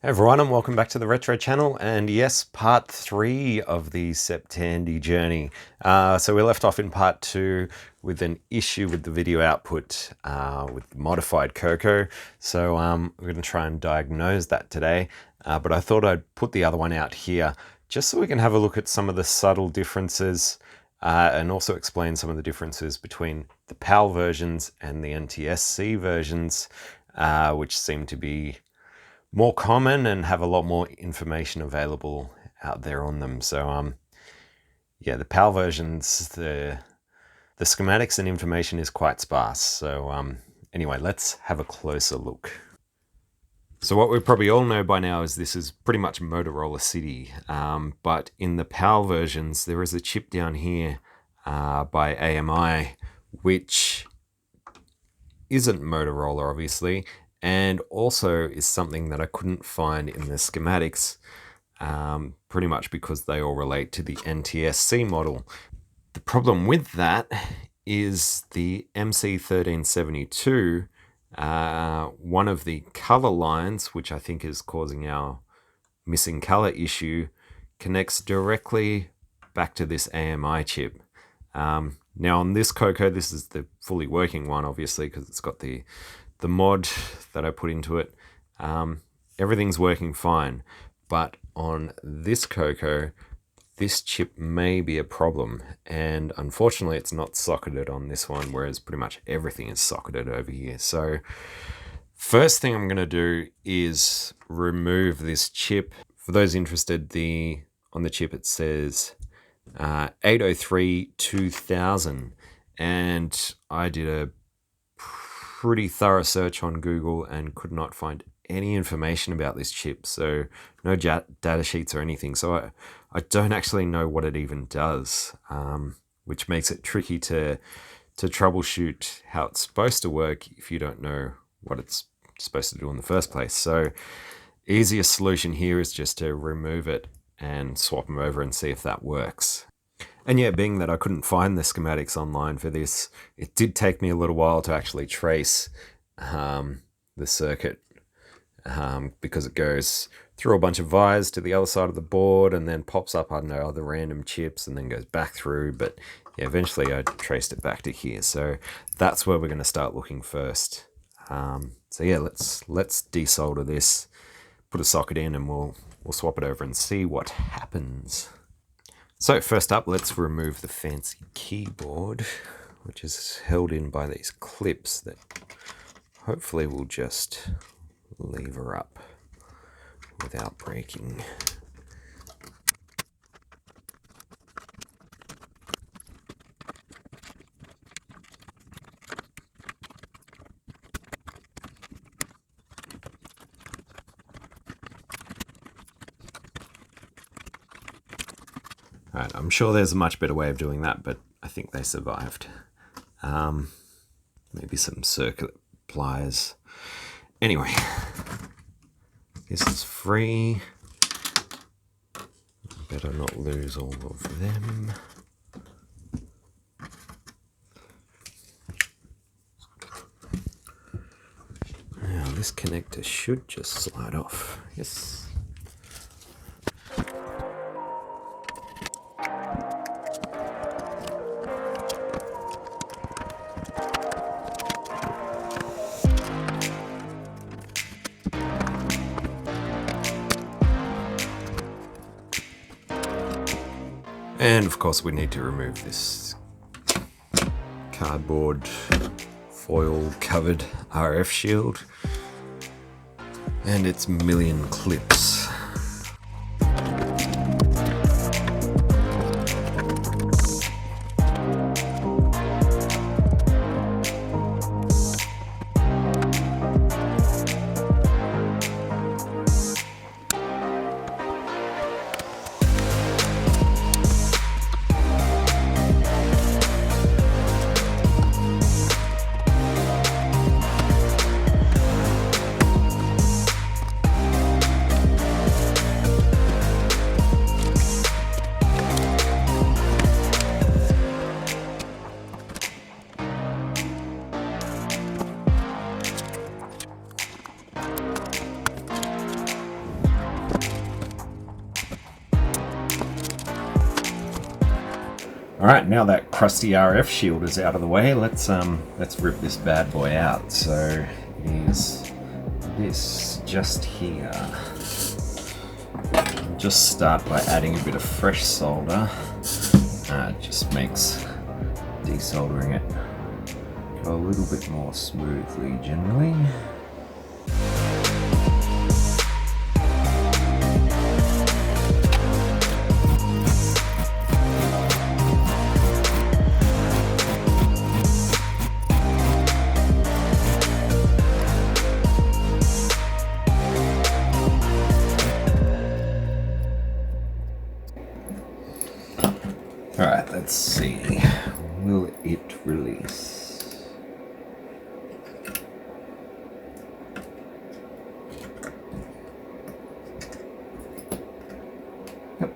Hey everyone, and welcome back to the Retro Channel, and yes, part 3 of the SepTandy journey. So we left off in part 2 with an issue with the video output with modified CoCo. So we're going to try and diagnose that today, but I thought I'd put the other one out here just so we can have a look at some of the subtle differences and also explain some of the differences between the PAL versions and the NTSC versions, which seem to be more common and have a lot more information available out there on them. So yeah, the PAL versions, the schematics and information is quite sparse. So anyway, let's have a closer look. So what we probably all know by now is this is pretty much Motorola City, but in the PAL versions there is a chip down here by AMI which isn't Motorola obviously, and also is something that I couldn't find in the schematics, pretty much because they all relate to the NTSC model. The problem with that is the MC1372, one of the color lines, which I think is causing our missing color issue, connects directly back to this AMI chip. Now on this CoCo, this is the fully working one, obviously, because it's got the mod that I put into it. Everything's working fine, but on this CoCo, this chip may be a problem, and unfortunately it's not socketed on this one, whereas pretty much everything is socketed over here. So first thing I'm going to do is remove this chip. For those interested, on the chip it says 803-2000, and I did a pretty thorough search on Google and could not find any information about this chip, so no data sheets or anything. So I don't actually know what it even does, which makes it tricky to troubleshoot how it's supposed to work if you don't know what it's supposed to do in the first place. So easiest solution here is just to remove it and swap them over and see if that works. And yeah, being that I couldn't find the schematics online for this, it did take me a little while to actually trace the circuit, because it goes through a bunch of wires to the other side of the board and then pops up under other random chips and then goes back through. But yeah, eventually I traced it back to here. So that's where we're going to start looking first. So yeah, let's desolder this, put a socket in, and we'll swap it over and see what happens. So first up, let's remove the fancy keyboard, which is held in by these clips that hopefully will just lever up without breaking. Right, I'm sure there's a much better way of doing that, but I think they survived. Maybe some circular pliers. Anyway, this is free. Better not lose all of them. Now this connector should just slide off. Yes. And of course we need to remove this cardboard foil covered RF shield and its million clips. Alright, now that crusty RF shield is out of the way, let's rip this bad boy out. So here's this just here. I'll just start by adding a bit of fresh solder. It just makes desoldering it go a little bit more smoothly generally. Alright, let's see. Will it release? Yep.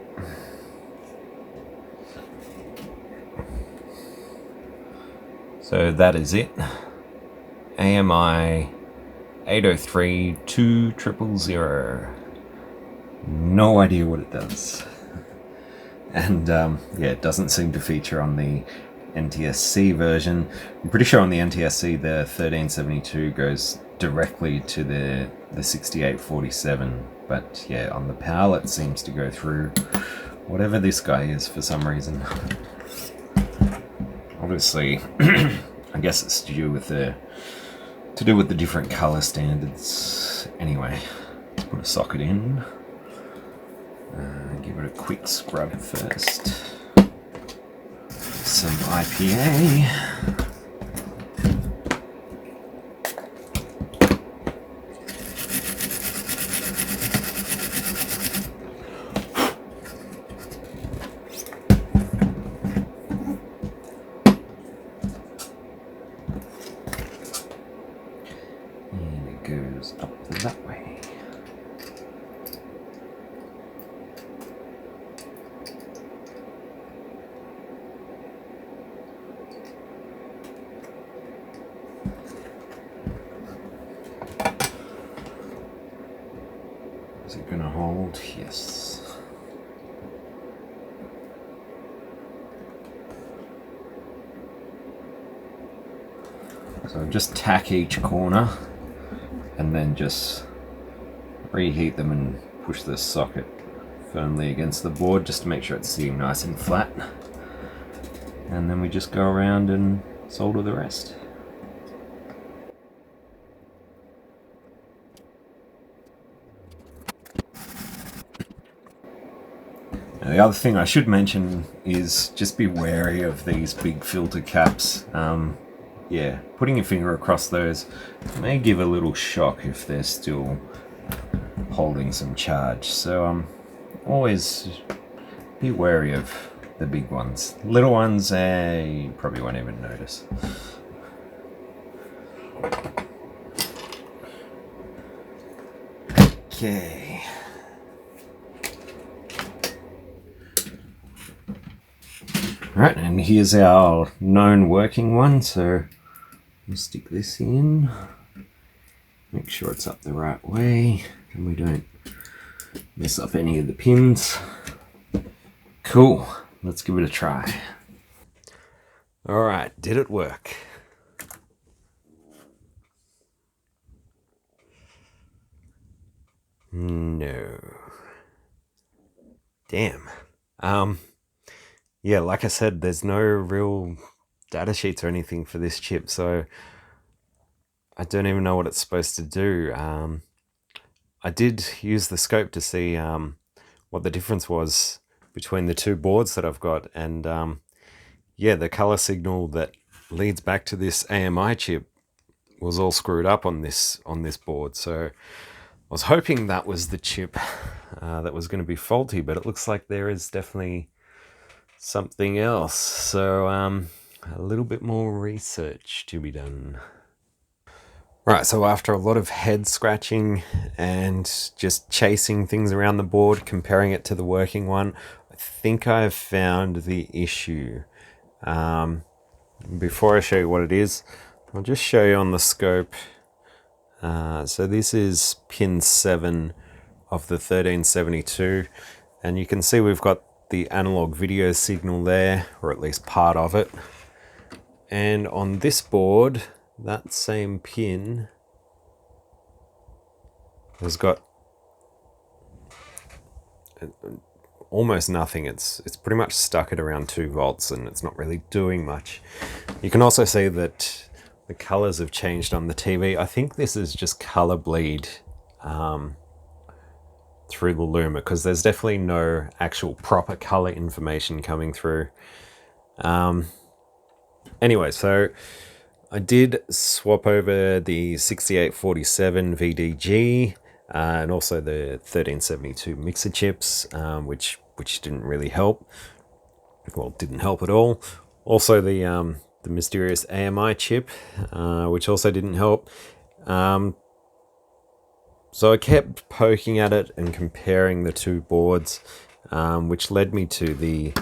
So that is it. AMI 803 2000. No idea what it does. And yeah, it doesn't seem to feature on the NTSC version. I'm pretty sure on the NTSC the 1372 goes directly to the 6847, but yeah, on the PAL it seems to go through whatever this guy is for some reason. Obviously, I guess it's to do with the different color standards. Anyway, let's put a socket in. Give it a quick scrub first. Some IPA. And it goes up that way. Is it going to hold? Yes. So just tack each corner and then just reheat them and push the socket firmly against the board just to make sure it's sitting nice and flat. And then we just go around and solder the rest. Now, the other thing I should mention is just be wary of these big filter caps. Yeah, putting your finger across those may give a little shock if they're still holding some charge. So always be wary of the big ones. Little ones, you probably won't even notice. Okay. Right, and here's our known working one, so we'll stick this in. Make sure it's up the right way and we don't mess up any of the pins. Cool, let's give it a try. Alright, did it work? No. Damn. Yeah, like I said, there's no real data sheets or anything for this chip, so I don't even know what it's supposed to do. I did use the scope to see what the difference was between the two boards that I've got, and yeah, the color signal that leads back to this AMI chip was all screwed up on this board. So I was hoping that was the chip that was going to be faulty, but it looks like there is definitely something else. So a little bit more research to be done. Right, so after a lot of head scratching and just chasing things around the board, comparing it to the working one, I think I've found the issue. Before I show you what it is, I'll just show you on the scope. So this is pin 7 of the 1372, and you can see we've got the analog video signal there, or at least part of it. And on this board, that same pin has got almost nothing. It's pretty much stuck at around 2 volts and it's not really doing much. You can also see that the colors have changed on the TV. I think this is just color bleed through the luma, because there's definitely no actual proper color information coming through. Anyway, so I did swap over the 6847 VDG and also the 1372 mixer chips, which didn't really help. Well, didn't help at all. Also the mysterious AMI chip, which also didn't help. So I kept poking at it and comparing the two boards, which led me to the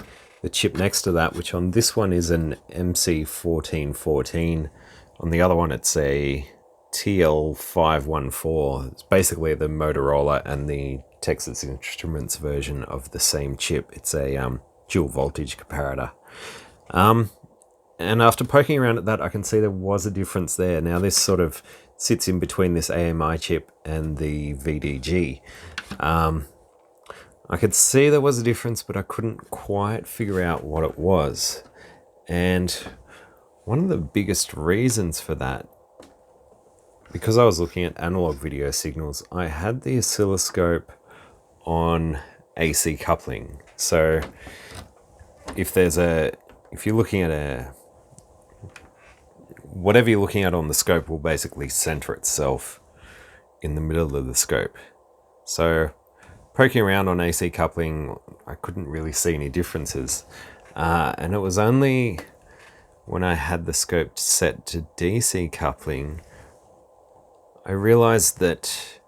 chip next to that, which on this one is an MC1414. On the other one, it's a TL514. It's basically the Motorola and the Texas Instruments version of the same chip. It's a dual voltage comparator. And after poking around at that, I can see there was a difference there. Now this sort of sits in between this AMI chip and the VDG. I could see there was a difference, but I couldn't quite figure out what it was. And one of the biggest reasons for that, because I was looking at analog video signals, I had the oscilloscope on AC coupling. So if you're looking at whatever you're looking at on the scope will basically center itself in the middle of the scope. So poking around on AC coupling, I couldn't really see any differences. And it was only when I had the scope set to DC coupling, I realized that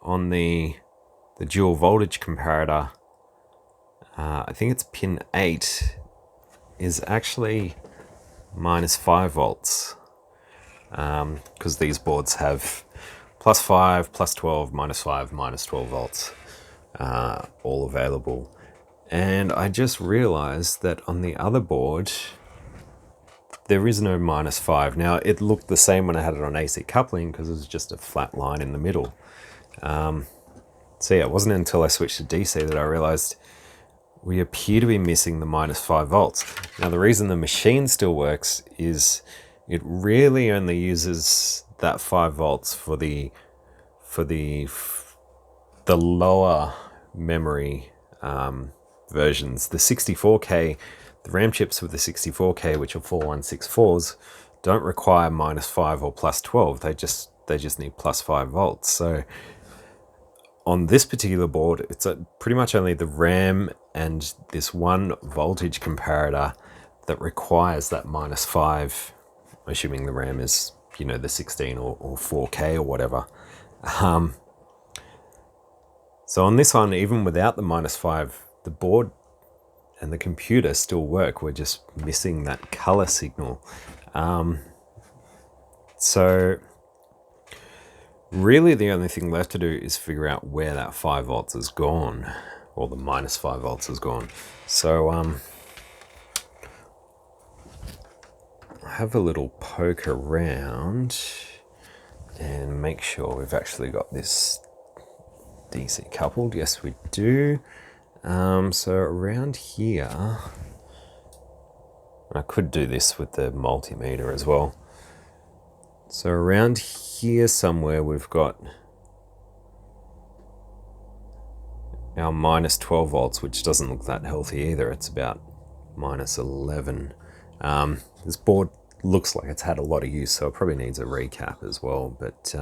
on the dual voltage comparator, I think it's pin 8, is actually -5 volts. Because these boards have +5, +12, -5, -12 volts. All available. And I just realized that on the other board there is no -5. Now it looked the same when I had it on AC coupling because it was just a flat line in the middle. So yeah, it wasn't until I switched to DC that I realized we appear to be missing the -5 volts. Now the reason the machine still works is it really only uses that 5 volts for the lower memory versions. The 64K, the RAM chips with the 64K, which are 4164s, don't require -5 or +12. They just need +5 volts. So on this particular board, it's pretty much only the RAM and this one voltage comparator that requires that -5, assuming the RAM is, the 16 or 4K or whatever. So on this one, even without the -5, the board and the computer still work. We're just missing that color signal. So really the only thing left to do is figure out where that 5 volts has gone, or the -5 volts has gone. So have a little poke around and make sure we've actually got this DC coupled. Yes, we do. So around here, I could do this with the multimeter as well. So around here somewhere we've got our -12 volts, which doesn't look that healthy either. It's about -11. This board looks like it's had a lot of use, so it probably needs a recap as well, but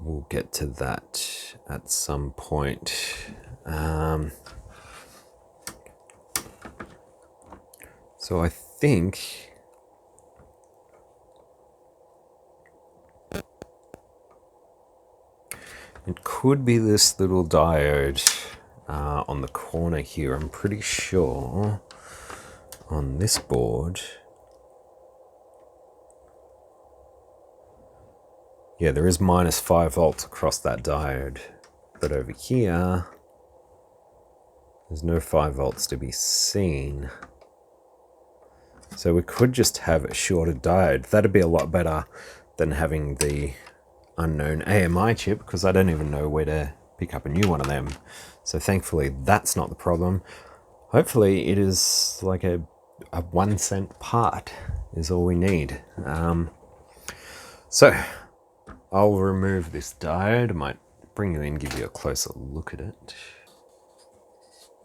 we'll get to that at some point. So I think it could be this little diode on the corner here. I'm pretty sure on this board, yeah, there is -5 volts across that diode, but over here There's no 5 volts to be seen. So we could just have a shorted diode. That'd be a lot better than having the unknown AMI chip, because I don't even know where to pick up a new one of them. So thankfully that's not the problem. Hopefully it is like a 1 cent part is all we need. So I'll remove this diode. I might bring you in, give you a closer look at it.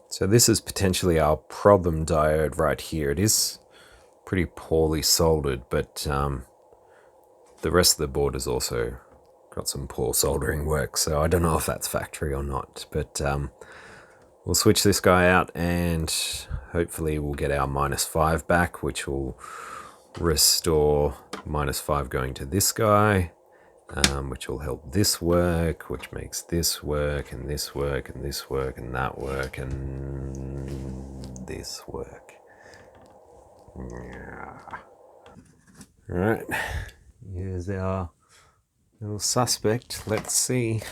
So this is potentially our problem diode right here. It is pretty poorly soldered, but the rest of the board has also got some poor soldering work, so I don't know if that's factory or not, but we'll switch this guy out and hopefully we'll get our -5 back, which will restore -5 going to this guy, which will help this work, which makes this work, and this work, and this work, and that work, and this work. Yeah. All right, here's our little suspect. Let's see.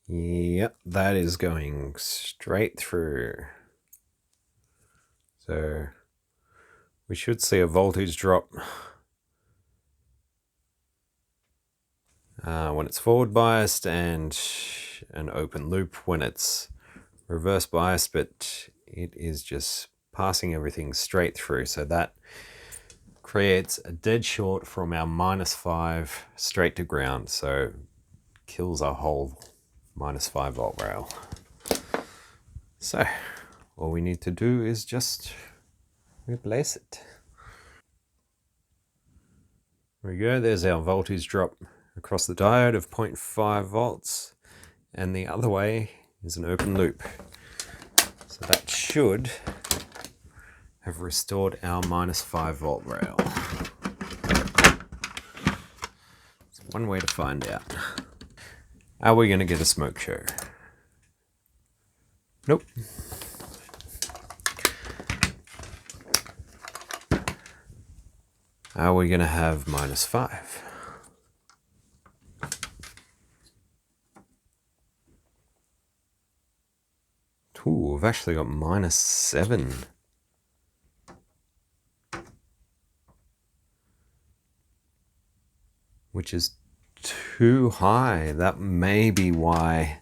Yep, that is going straight through. So we should see a voltage drop when it's forward biased and an open loop when it's reverse biased, but it is just passing everything straight through. So that creates a dead short from our -5 straight to ground. So kills our whole -5 volt rail. So all we need to do is just replace it. There we go, there's our voltage drop across the diode of 0.5 volts, and the other way is an open loop. So that should have restored our -5 volt rail. It's one way to find out. Are we going to get a smoke show? Nope. Are we going to have -5? Ooh, we've actually got -7. Which is too high. That may be why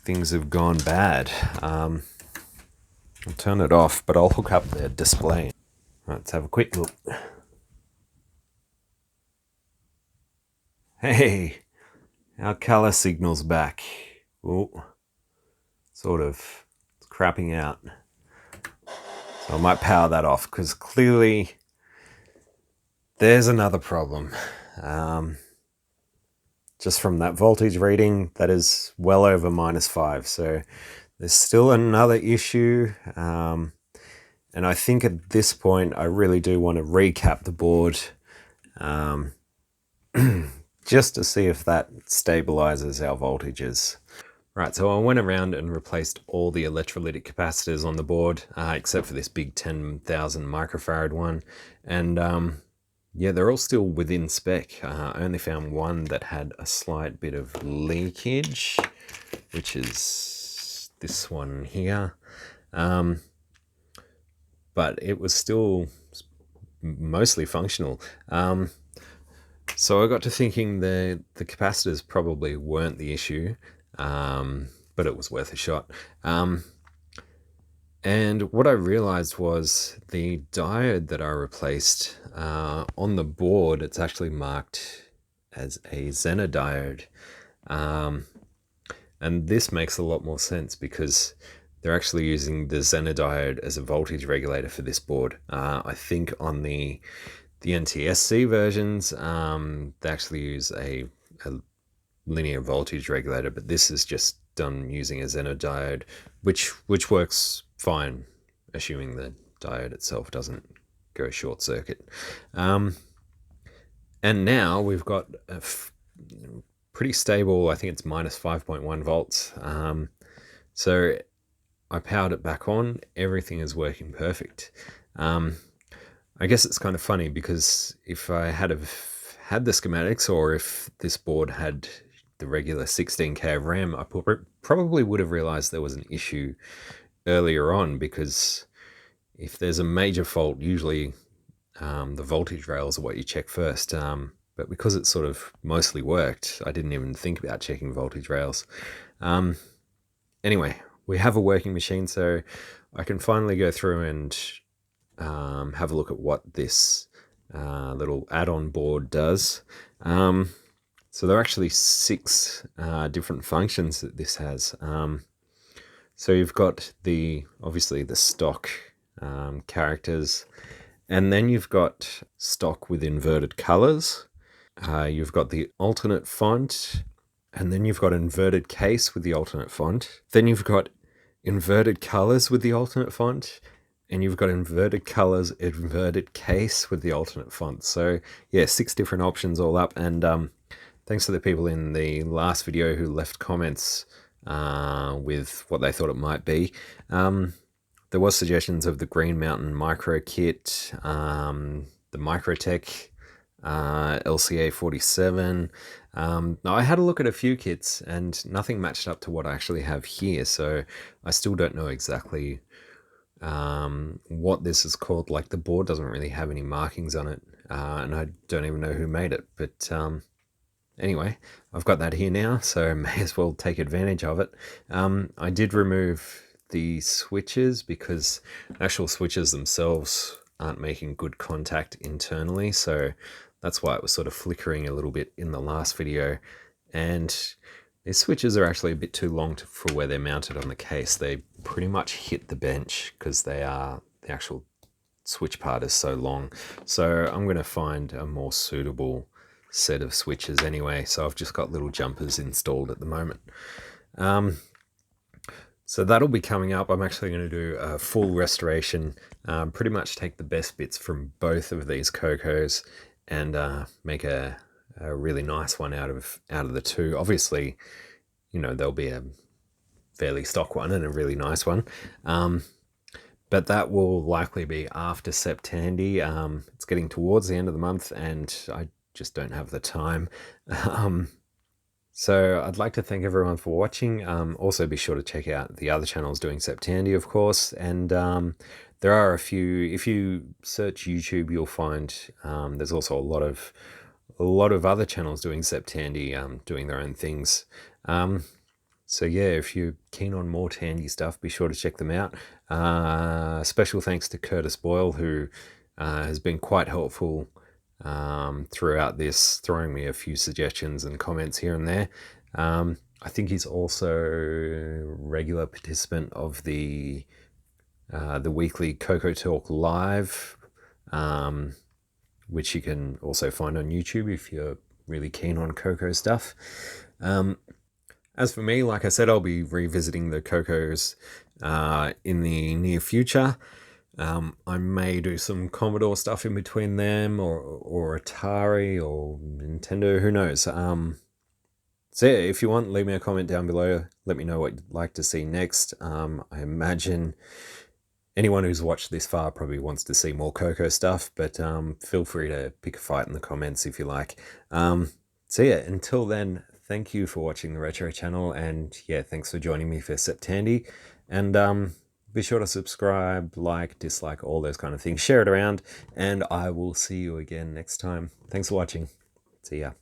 things have gone bad. I'll turn it off, but I'll hook up the display. Let's have a quick look. Hey, our color signal's back. Oh, sort of it's crapping out. So I might power that off, because clearly there's another problem. Just from that voltage reading, that is well over -5. So there's still another issue. And I think at this point, I really do want to recap the board just to see if that stabilizes our voltages. Right, so I went around and replaced all the electrolytic capacitors on the board, except for this big 10,000 microfarad one. And yeah, they're all still within spec. I only found one that had a slight bit of leakage, which is this one here. But it was still mostly functional. So I got to thinking the capacitors probably weren't the issue, but it was worth a shot. And what I realized was the diode that I replaced on the board, it's actually marked as a Zener diode. And this makes a lot more sense because they're actually using the Zener diode as a voltage regulator for this board. I think on the NTSC versions, they actually use a linear voltage regulator, but this is just done using a Zener diode, which works fine, assuming the diode itself doesn't go short circuit. And now we've got a pretty stable. I think it's minus 5.1 volts. So I powered it back on. Everything is working perfect. I guess it's kind of funny because if I had had the schematics, or if this board had the regular 16K of RAM, I probably would have realized there was an issue earlier on, because if there's a major fault, usually the voltage rails are what you check first. But because it sort of mostly worked, I didn't even think about checking voltage rails. Anyway, we have a working machine, so I can finally go through and have a look at what this little add-on board does. So there are actually 6 different functions that this has. So you've got obviously the stock characters, and then you've got stock with inverted colors. You've got the alternate font, and then you've got inverted case with the alternate font. Then you've got inverted colors with the alternate font, and you've got inverted colors, inverted case with the alternate font. So yeah, 6 different options all up. And thanks to the people in the last video who left comments with what they thought it might be. There was suggestions of the Green Mountain Micro Kit, the Microtech LCA 47. Now I had a look at a few kits and nothing matched up to what I actually have here, so I still don't know exactly what this is called. Like, the board doesn't really have any markings on it, and I don't even know who made it, but anyway, I've got that here now, so may as well take advantage of it. I did remove the switches because actual switches themselves aren't making good contact internally, so that's why it was sort of flickering a little bit in the last video. And these switches are actually a bit too long for where they're mounted on the case. They pretty much hit the bench because the actual switch part is so long. So I'm going to find a more suitable set of switches anyway, so I've just got little jumpers installed at the moment. So that'll be coming up. I'm actually going to do a full restoration, pretty much take the best bits from both of these CoCos and make a really nice one out of the 2. Obviously, you know, there'll be a fairly stock one and a really nice one, but that will likely be after SepTandy. It's getting towards the end of the month and I just don't have the time. So I'd like to thank everyone for watching. Also be sure to check out the other channels doing SepTandy, of course, and there are a few. If you search YouTube, you'll find there's also a lot of other channels doing SepTandy, doing their own things. So yeah, if you're keen on more Tandy stuff, be sure to check them out. Special thanks to Curtis Boyle, who has been quite helpful throughout this, throwing me a few suggestions and comments here and there. I think he's also a regular participant of the weekly CoCo Talk Live, which you can also find on YouTube if you're really keen on CoCo stuff. As for me, like I said, I'll be revisiting the CoCos in the near future. I may do some Commodore stuff in between them, or Atari, or Nintendo, who knows. So yeah, if you want, leave me a comment down below. Let me know what you'd like to see next. I imagine anyone who's watched this far probably wants to see more CoCo stuff, but feel free to pick a fight in the comments if you like. So yeah, until then, thank you for watching the Retro Channel, and yeah, thanks for joining me for SepTandy. And be sure to subscribe, like, dislike, all those kind of things. Share it around, and I will see you again next time. Thanks for watching. See ya.